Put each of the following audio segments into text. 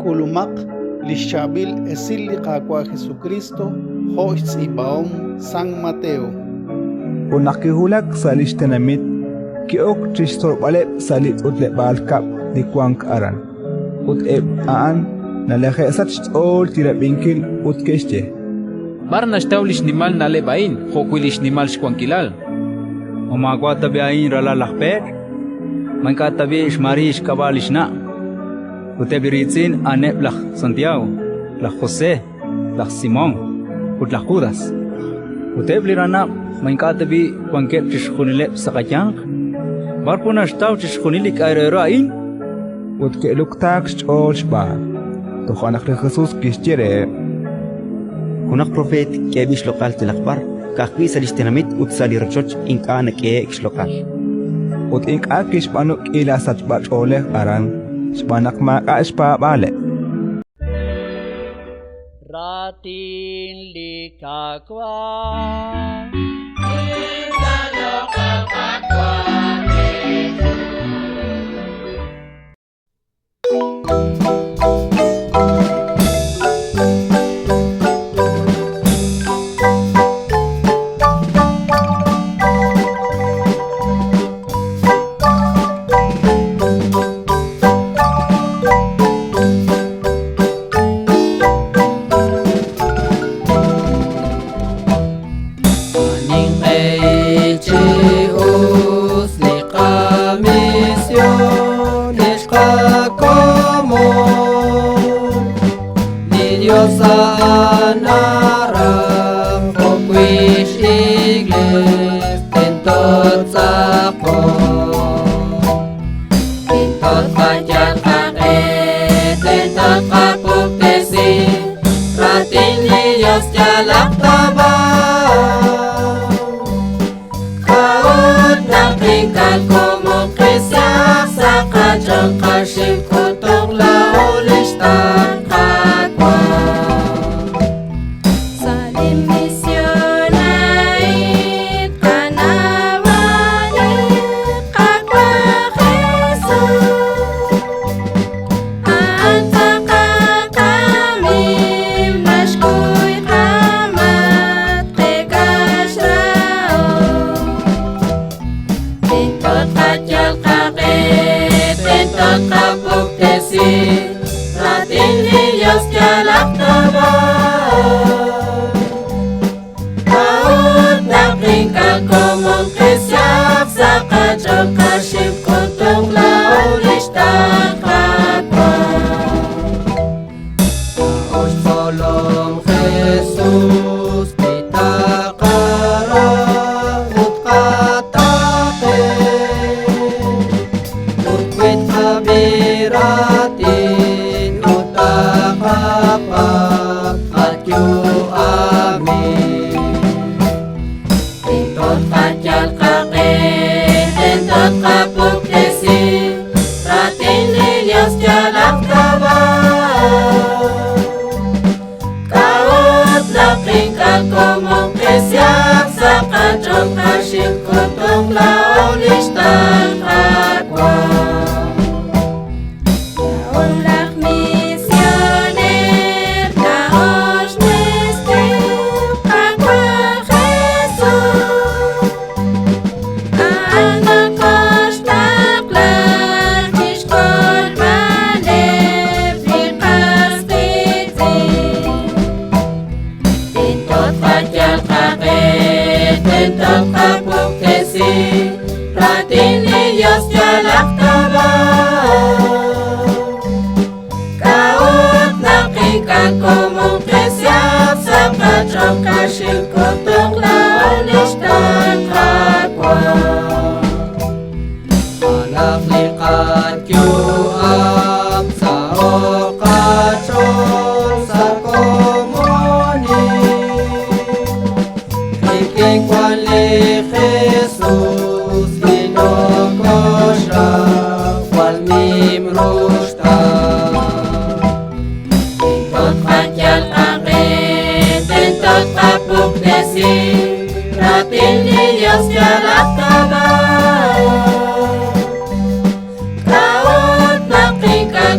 kulumak lishabil esili kakwa Jesucristo hoits ibaom San Mateo. Unakihulak salishtenamit kiok tristor balep salit utle balkap di kuang aran. Ut aan nalehe all tira binkil ut kesche. Barnas taulish nimal nalebain, hokwilish nimal shkuankilal. Omagwa tabi ain rala lakper, manka tabi ishmarish kabalish na. Utebiritzin anep lach Santiago, lach José, lach Simón, ut lach Judas. Uteblirana manka tabi kuankep tishkunilep sakajang, barpunash tau tishkunilik aerero ain. Ut ke luktak all shba. Tohanak de Jesus kisjere. Hunak profet kebish lokal tilakbar, kakbi salistinamit ut salirchoch inka ke lokal. Ut inka kishpanuk ila sachbach oleh aran. Sebanak maka ispa balik. Ratin likakwa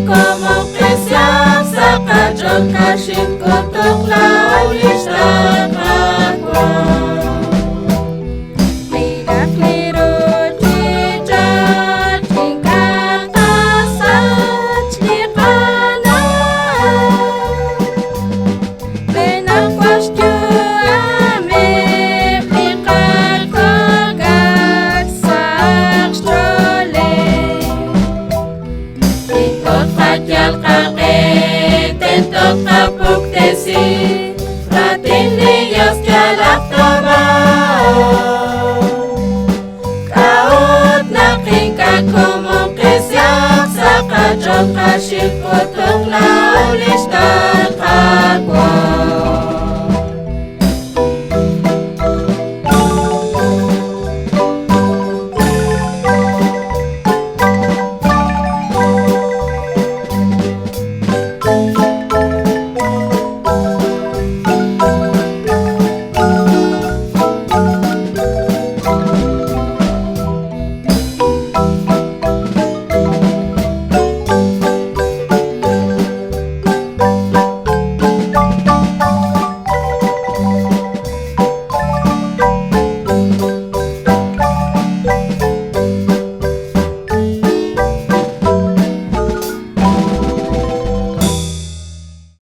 Como que se kajol kaship kotok laulis takakwa. Lidak liru jijat tingkat asat likana. Benakwas juame likal kogat sak strole. Itot kajal kakek tentok kapuk tesi. Ratin Dios jalak Kaut naking kakumong kisyak sa kajol kaship kotok laulis